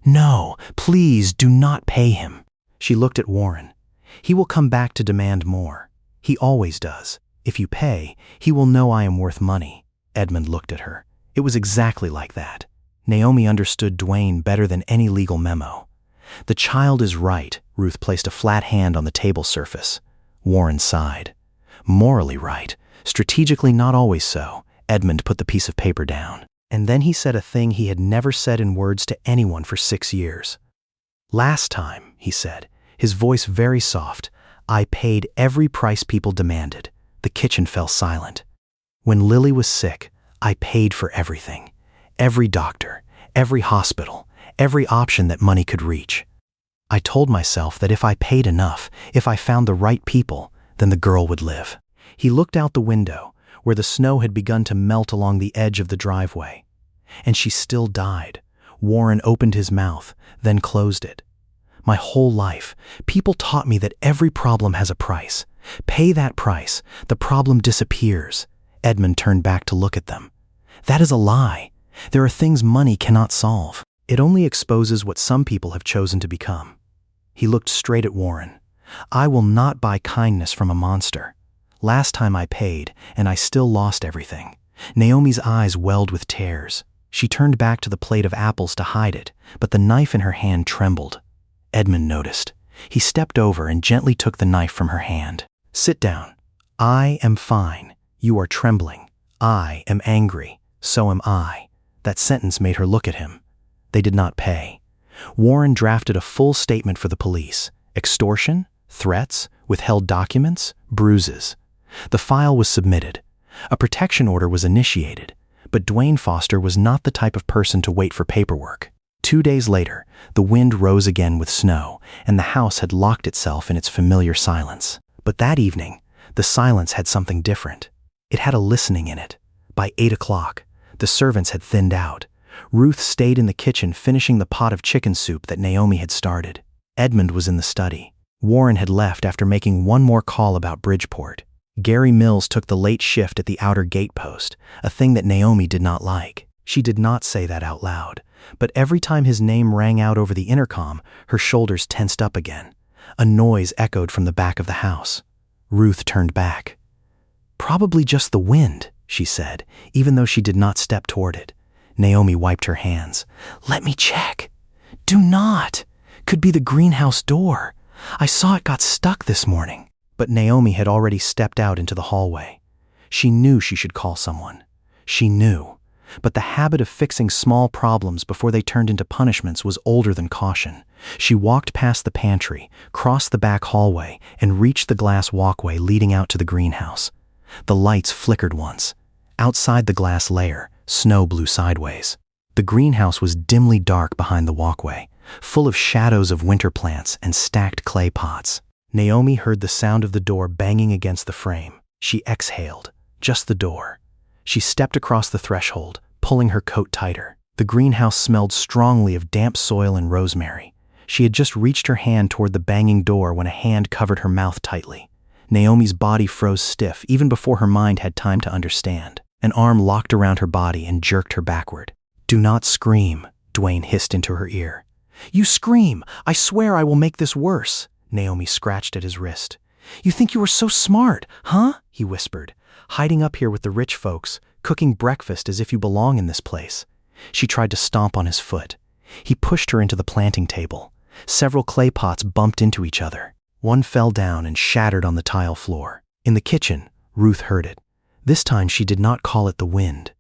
No, please do not pay him. She looked at Warren. He will come back to demand more. He always does. If you pay, he will know I am worth money. Edmund looked at her. It was exactly like that. Naomi understood Dwayne better than any legal memo. The child is right. Ruth placed a flat hand on the table surface. Warren sighed. Morally right. Strategically not always so. Edmund put the piece of paper down. And then he said a thing he had never said in words to anyone for 6 years. Last time, he said, his voice very soft, I paid every price people demanded. The kitchen fell silent. When Lily was sick, I paid for everything. Every doctor, every hospital, every option that money could reach. I told myself that if I paid enough, if I found the right people, then the girl would live. He looked out the window, where the snow had begun to melt along the edge of the driveway. And she still died. Warren opened his mouth, then closed it. My whole life, people taught me that every problem has a price. Pay that price, the problem disappears. Edmund turned back to look at them. That is a lie. There are things money cannot solve. It only exposes what some people have chosen to become. He looked straight at Warren. I will not buy kindness from a monster. Last time I paid, and I still lost everything. Naomi's eyes welled with tears. She turned back to the plate of apples to hide it, but the knife in her hand trembled. Edmund noticed. He stepped over and gently took the knife from her hand. Sit down. I am fine. You are trembling. I am angry. So am I. That sentence made her look at him. They did not pay. Warren drafted a full statement for the police. Extortion, threats, withheld documents, bruises. The file was submitted. A protection order was initiated, but Dwayne Foster was not the type of person to wait for paperwork. 2 days later, the wind rose again with snow, and the house had locked itself in its familiar silence. But that evening, the silence had something different. It had a listening in it. By 8 o'clock, the servants had thinned out. Ruth stayed in the kitchen finishing the pot of chicken soup that Naomi had started. Edmund was in the study. Warren had left after making one more call about Bridgeport. Gary Mills took the late shift at the outer gate post, a thing that Naomi did not like. She did not say that out loud, but every time his name rang out over the intercom, her shoulders tensed up again. A noise echoed from the back of the house. Ruth turned back. Probably just the wind, she said, even though she did not step toward it. Naomi wiped her hands. Let me check. Do not. Could be the greenhouse door. I saw it got stuck this morning. But Naomi had already stepped out into the hallway. She knew she should call someone. She knew. But the habit of fixing small problems before they turned into punishments was older than caution. She walked past the pantry, crossed the back hallway, and reached the glass walkway leading out to the greenhouse. The lights flickered once. Outside the glass layer, snow blew sideways. The greenhouse was dimly dark behind the walkway, full of shadows of winter plants and stacked clay pots. Naomi heard the sound of the door banging against the frame. She exhaled. Just the door. She stepped across the threshold, pulling her coat tighter. The greenhouse smelled strongly of damp soil and rosemary. She had just reached her hand toward the banging door when a hand covered her mouth tightly. Naomi's body froze stiff even before her mind had time to understand. An arm locked around her body and jerked her backward. Do not scream, Dwayne hissed into her ear. You scream! I swear I will make this worse. Naomi scratched at his wrist. You think you are so smart, huh? He whispered. Hiding up here with the rich folks, cooking breakfast as if you belong in this place. She tried to stomp on his foot. He pushed her into the planting table. Several clay pots bumped into each other. One fell down and shattered on the tile floor. In the kitchen, Ruth heard it. This time she did not call it the wind.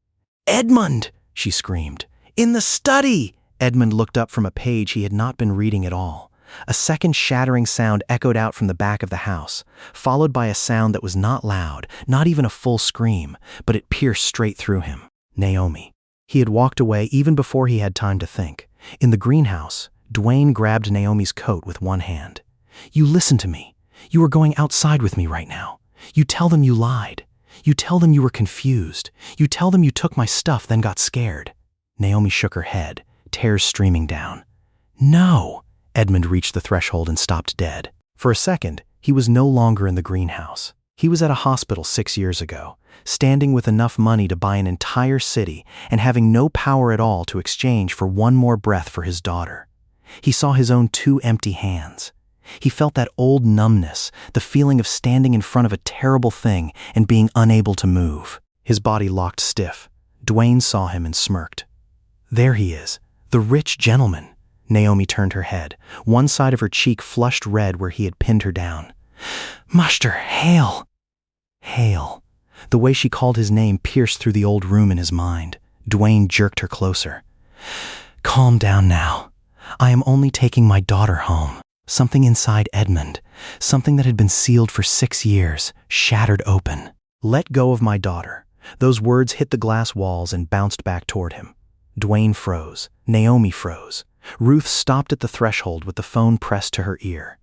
Edmund! She screamed. In the study! Edmund looked up from a page he had not been reading at all. A second shattering sound echoed out from the back of the house, followed by a sound that was not loud, not even a full scream, but it pierced straight through him. Naomi. He had walked away even before he had time to think. In the greenhouse, Dwayne grabbed Naomi's coat with one hand. "You listen to me. You are going outside with me right now. You tell them you lied. You tell them you were confused. You tell them you took my stuff, then got scared." Naomi shook her head, tears streaming down. "No." Edmund reached the threshold and stopped dead. For a second, he was no longer in the greenhouse. He was at a hospital 6 years ago, standing with enough money to buy an entire city and having no power at all to exchange for one more breath for his daughter. He saw his own 2 empty hands. He felt that old numbness, the feeling of standing in front of a terrible thing and being unable to move. His body locked stiff. Dwayne saw him and smirked. "There he is, the rich gentleman." Naomi turned her head, one side of her cheek flushed red where he had pinned her down. "Muster, Hale." Hale. The way she called his name pierced through the old room in his mind. Dwayne jerked her closer. "Calm down now. I am only taking my daughter home." Something inside Edmund, something that had been sealed for 6 years, shattered open. "Let go of my daughter." Those words hit the glass walls and bounced back toward him. Dwayne froze. Naomi froze. Ruth stopped at the threshold with the phone pressed to her ear.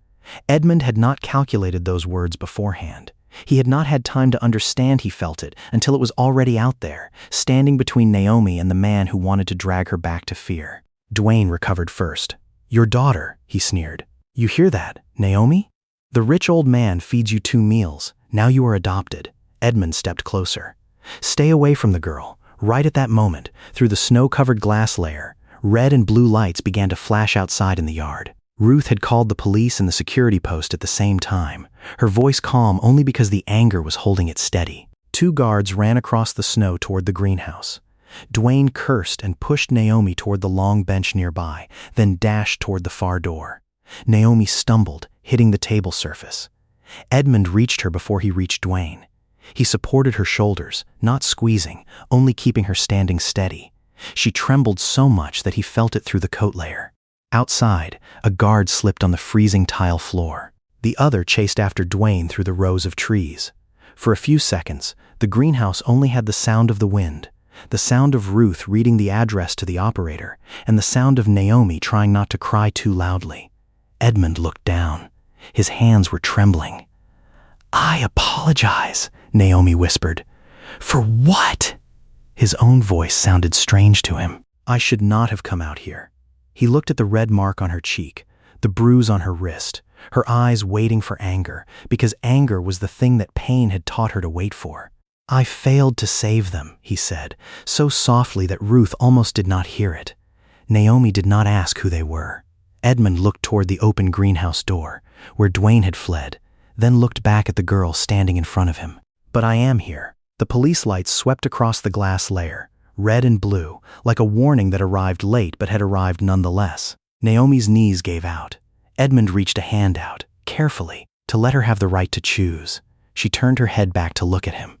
Edmund had not calculated those words beforehand. He had not had time to understand he felt it until it was already out there, standing between Naomi and the man who wanted to drag her back to fear. Dwayne recovered first. "Your daughter," he sneered. "You hear that, Naomi? The rich old man feeds you 2 meals. Now you are adopted." Edmund stepped closer. "Stay away from the girl." Right at that moment, through the snow-covered glass layer, red and blue lights began to flash outside in the yard. Ruth had called the police and the security post at the same time, her voice calm only because the anger was holding it steady. 2 guards ran across the snow toward the greenhouse. Dwayne cursed and pushed Naomi toward the long bench nearby, then dashed toward the far door. Naomi stumbled, hitting the table surface. Edmund reached her before he reached Dwayne. He supported her shoulders, not squeezing, only keeping her standing steady. She trembled so much that he felt it through the coat layer. Outside, a guard slipped on the freezing tile floor. The other chased after Dwayne through the rows of trees. For a few seconds, the greenhouse only had the sound of the wind, the sound of Ruth reading the address to the operator, and the sound of Naomi trying not to cry too loudly. Edmund looked down. His hands were trembling. "I apologize," Naomi whispered. "For what?" His own voice sounded strange to him. "I should not have come out here." He looked at the red mark on her cheek, the bruise on her wrist, her eyes waiting for anger, because anger was the thing that pain had taught her to wait for. "I failed to save them," he said, so softly that Ruth almost did not hear it. Naomi did not ask who they were. Edmund looked toward the open greenhouse door, where Dwayne had fled, then looked back at the girl standing in front of him. "But I am here." The police lights swept across the glass layer, red and blue, like a warning that arrived late but had arrived nonetheless. Naomi's knees gave out. Edmund reached a hand out, carefully, to let her have the right to choose. She turned her head back to look at him.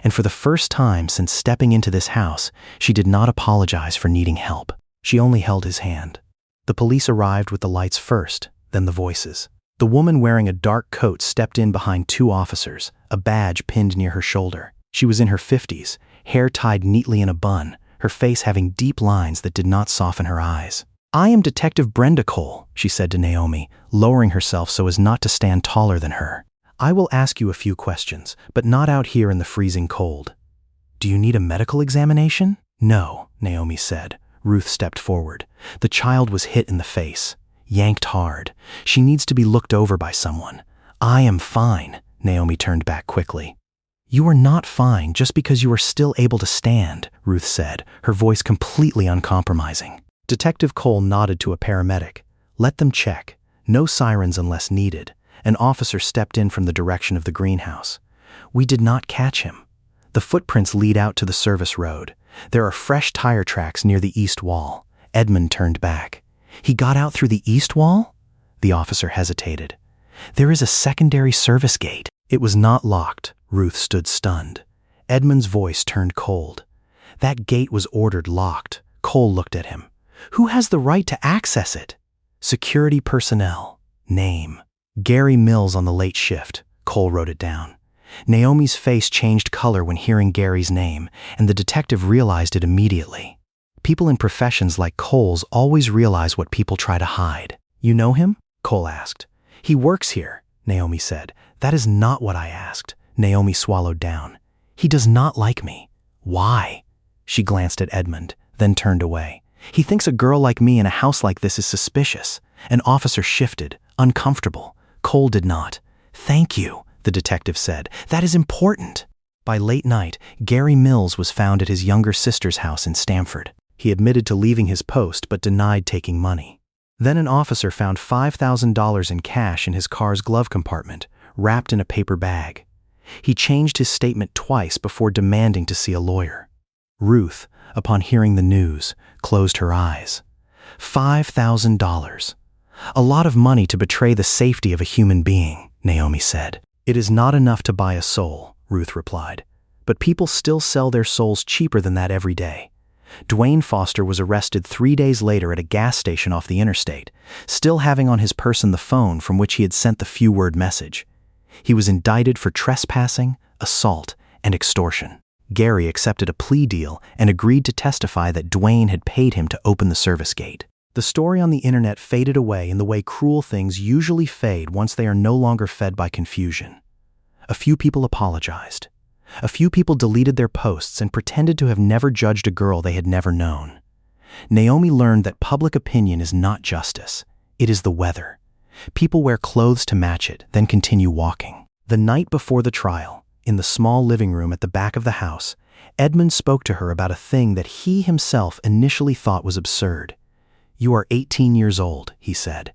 And for the first time since stepping into this house, she did not apologize for needing help. She only held his hand. The police arrived with the lights first, then the voices. The woman wearing a dark coat stepped in behind 2 officers, a badge pinned near her shoulder. She was in her 50s, hair tied neatly in a bun, her face having deep lines that did not soften her eyes. "I am Detective Brenda Cole," she said to Naomi, lowering herself so as not to stand taller than her. "I will ask you a few questions, but not out here in the freezing cold." "Do you need a medical examination?" "No," Naomi said. Ruth stepped forward. The child was hit in the face, yanked hard. She needs to be looked over by someone. "I am fine," Naomi turned back quickly. "You are not fine just because you are still able to stand," Ruth said, her voice completely uncompromising. Detective Cole nodded to a paramedic. "Let them check. No sirens unless needed." An officer stepped in from the direction of the greenhouse. "We did not catch him." The footprints lead out to the service road. There are fresh tire tracks near the east wall. Edmund turned back. "He got out through the east wall?" The officer hesitated. "There is a secondary service gate." It was not locked. Ruth stood stunned. Edmund's voice turned cold. "That gate was ordered locked. Cole looked at him. Who has the right to access it? Security personnel. Name. Gary Mills on the late shift. Cole wrote it down. Naomi's face changed color when hearing Gary's name, and the detective realized it immediately. People in professions like Cole's always realize what people try to hide. You know him? Cole asked. He works here, Naomi said. That is not what I asked. Naomi swallowed down. He does not like me. Why? She glanced at Edmund, then turned away. He thinks a girl like me in a house like this is suspicious. An officer shifted, uncomfortable. Cole did not. Thank you, the detective said. That is important. By late night, Gary Mills was found at his younger sister's house in Stamford. He admitted to leaving his post but denied taking money. Then an officer found $5,000 in cash in his car's glove compartment, wrapped in a paper bag. He changed his statement twice before demanding to see a lawyer. Ruth, upon hearing the news, closed her eyes. $5,000. A lot of money to betray the safety of a human being, Naomi said. It is not enough to buy a soul, Ruth replied. But people still sell their souls cheaper than that every day. Dwayne Foster was arrested 3 days later at a gas station off the interstate, still having on his person the phone from which he had sent the few-word message. He was indicted for trespassing, assault, and extortion. Gary accepted a plea deal and agreed to testify that Dwayne had paid him to open the service gate. The story on the internet faded away in the way cruel things usually fade once they are no longer fed by confusion. A few people apologized. A few people deleted their posts and pretended to have never judged a girl they had never known. Naomi learned that public opinion is not justice. It is the weather. People wear clothes to match it, then continue walking. The night before the trial, in the small living room at the back of the house, Edmund spoke to her about a thing that he himself initially thought was absurd. You are 18 years old, he said.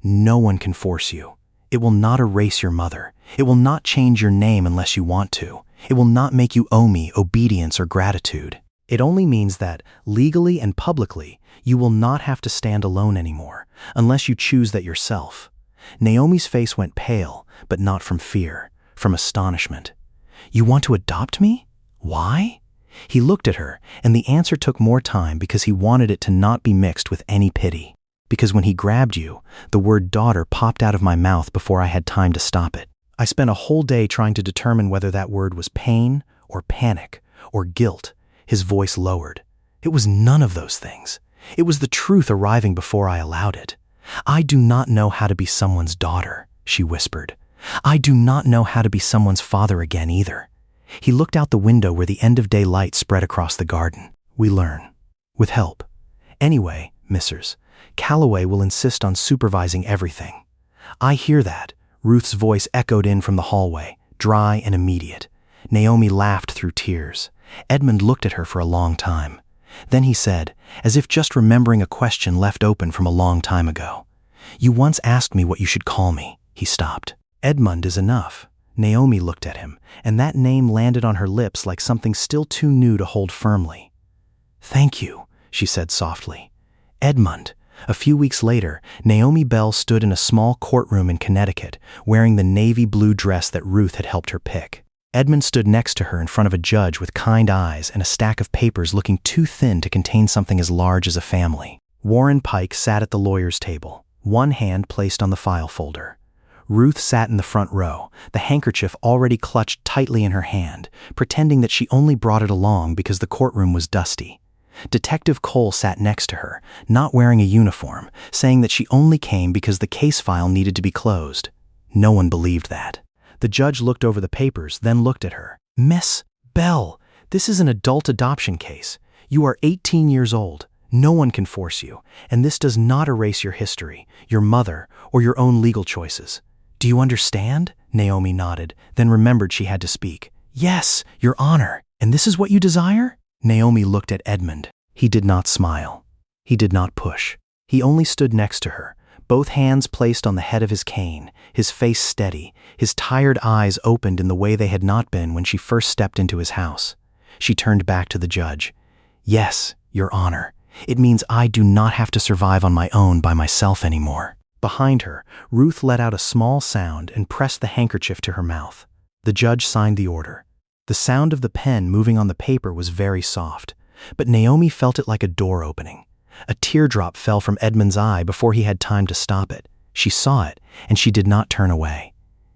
No one can force you. It will not erase your mother. It will not change your name unless you want to. It will not make you owe me obedience or gratitude. It only means that, legally and publicly, you will not have to stand alone anymore, unless you choose that yourself. Naomi's face went pale, but not from fear, from astonishment. You want to adopt me? Why? He looked at her, and the answer took more time because he wanted it to not be mixed with any pity. Because when he grabbed you, the word daughter popped out of my mouth before I had time to stop it. I spent a whole day trying to determine whether that word was pain or panic or guilt. His voice lowered. It was none of those things. It was the truth arriving before I allowed it. I do not know how to be someone's daughter, she whispered. I do not know how to be someone's father again either. He looked out the window where the end-of-day light spread across the garden. We learn. With help. Anyway, Mrs. Calloway will insist on supervising everything. I hear that. Ruth's voice echoed in from the hallway, dry and immediate. Naomi laughed through tears. Edmund looked at her for a long time. Then he said, as if just remembering a question left open from a long time ago. You once asked me what you should call me. He stopped. Edmund is enough. Naomi looked at him, and that name landed on her lips like something still too new to hold firmly. Thank you, she said softly. Edmund. A few weeks later, Naomi Bell stood in a small courtroom in Connecticut, wearing the navy blue dress that Ruth had helped her pick. Edmund stood next to her in front of a judge with kind eyes and a stack of papers looking too thin to contain something as large as a family. Warren Pike sat at the lawyer's table, one hand placed on the file folder. Ruth sat in the front row, the handkerchief already clutched tightly in her hand, pretending that she only brought it along because the courtroom was dusty. Detective Cole sat next to her, not wearing a uniform, saying that she only came because the case file needed to be closed. No one believed that. The judge looked over the papers, then looked at her. Miss Bell, this is an adult adoption case. You are 18 years old. No one can force you, and this does not erase your history, your mother, or your own legal choices. Do you understand? Naomi nodded, then remembered she had to speak. Yes, Your Honor. And this is what you desire? Naomi looked at Edmund. He did not smile. He did not push. He only stood next to her, both hands placed on the head of his cane, his face steady, his tired eyes opened in the way they had not been when she first stepped into his house. She turned back to the judge. Yes, Your Honor. It means I do not have to survive on my own by myself anymore. Behind her, Ruth let out a small sound and pressed the handkerchief to her mouth. The judge signed the order. The sound of the pen moving on the paper was very soft, But Naomi felt it like a door opening. A teardrop fell from Edmund's eye before he had time to stop it. She saw it, and she did not turn away.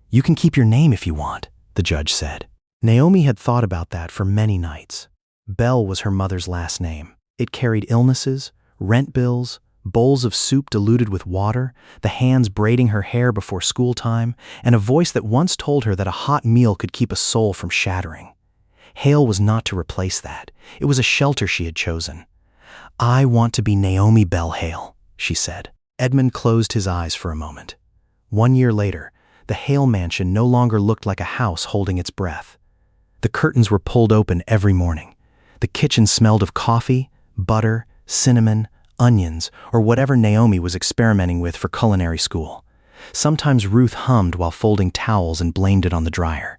"You can keep your name if you want," the judge said. Naomi had thought about that for many nights. Bell was her mother's last name. It carried illnesses, rent bills, bowls of soup diluted with water, the hands braiding her hair before school time, and a voice that once told her that a hot meal could keep a soul from shattering. Hale was not to replace that. It was a shelter she had chosen. "I want to be Naomi Bell Hale," she said. Edmund closed his eyes for a moment. 1 year later, the Hale mansion no longer looked like a house holding its breath. The curtains were pulled open every morning. The kitchen smelled of coffee, butter, cinnamon, onions, or whatever Naomi was experimenting with for culinary school. Sometimes Ruth hummed while folding towels and blamed it on the dryer.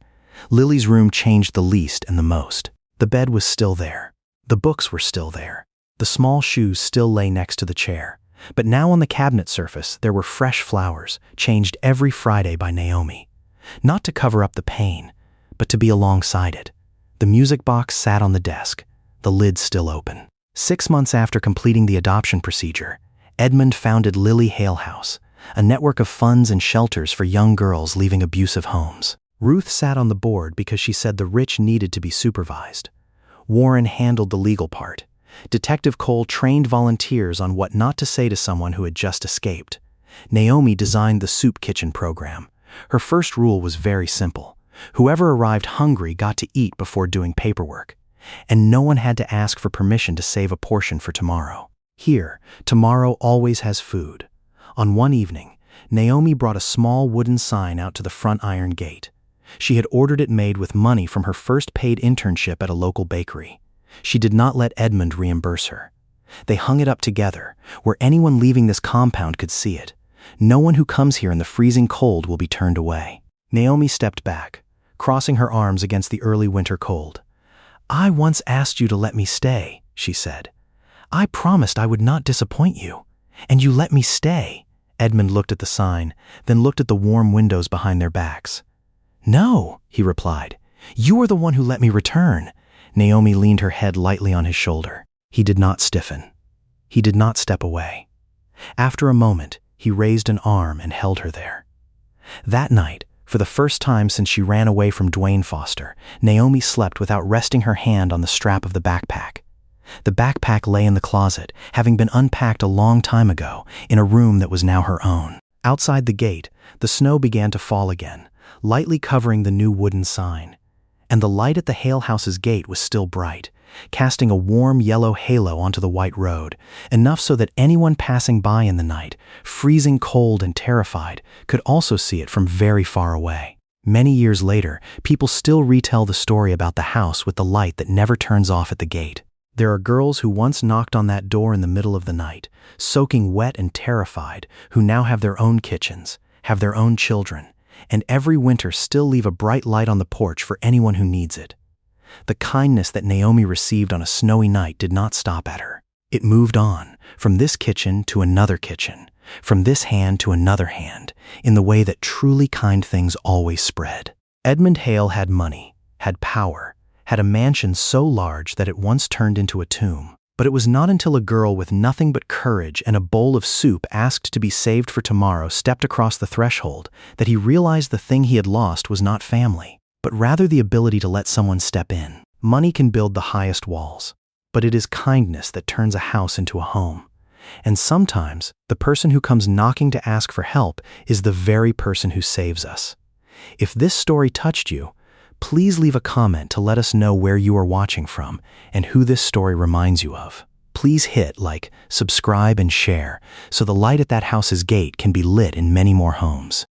Lily's room changed the least and the most. The bed was still there. The books were still there. The small shoes still lay next to the chair. But now on the cabinet surface there were fresh flowers, changed every Friday by Naomi. Not to cover up the pain, but to be alongside it. The music box sat on the desk, the lid still open. 6 months after completing the adoption procedure, Edmund founded Lily Hale House, a network of funds and shelters for young girls leaving abusive homes. Ruth sat on the board because she said the rich needed to be supervised. Warren handled the legal part. Detective Cole trained volunteers on what not to say to someone who had just escaped. Naomi designed the soup kitchen program. Her first rule was very simple. Whoever arrived hungry got to eat before doing paperwork. And no one had to ask for permission to save a portion for tomorrow. Here, tomorrow always has food. On one evening, Naomi brought a small wooden sign out to the front iron gate. She had ordered it made with money from her first paid internship at a local bakery. She did not let Edmund reimburse her. They hung it up together, where anyone leaving this compound could see it. "No one who comes here in the freezing cold will be turned away." Naomi stepped back, crossing her arms against the early winter cold. "I once asked you to let me stay," she said. "I promised I would not disappoint you, and you let me stay." Edmund looked at the sign, then looked at the warm windows behind their backs. "No," he replied. "You are the one who let me return." Naomi leaned her head lightly on his shoulder. He did not stiffen. He did not step away. After a moment, he raised an arm and held her there. That night, for the first time since she ran away from Dwayne Foster, Naomi slept without resting her hand on the strap of the backpack. The backpack lay in the closet, having been unpacked a long time ago, in a room that was now her own. Outside the gate, the snow began to fall again, lightly covering the new wooden sign. And the light at the Hale house's gate was still bright, casting a warm yellow halo onto the white road, enough so that anyone passing by in the night, freezing cold and terrified, could also see it from very far away. Many years later, people still retell the story about the house with the light that never turns off at the gate. There are girls who once knocked on that door in the middle of the night, soaking wet and terrified, who now have their own kitchens, have their own children, and every winter still leave a bright light on the porch for anyone who needs it. The kindness that Naomi received on a snowy night did not stop at her. It moved on, from this kitchen to another kitchen, from this hand to another hand, in the way that truly kind things always spread. Edmund Hale had money, had power, had a mansion so large that it once turned into a tomb. But it was not until a girl with nothing but courage and a bowl of soup asked to be saved for tomorrow stepped across the threshold that he realized the thing he had lost was not family, but rather the ability to let someone step in. Money can build the highest walls, but it is kindness that turns a house into a home. And sometimes, the person who comes knocking to ask for help is the very person who saves us. If this story touched you, please leave a comment to let us know where you are watching from and who this story reminds you of. Please hit like, subscribe, and share so the light at that house's gate can be lit in many more homes.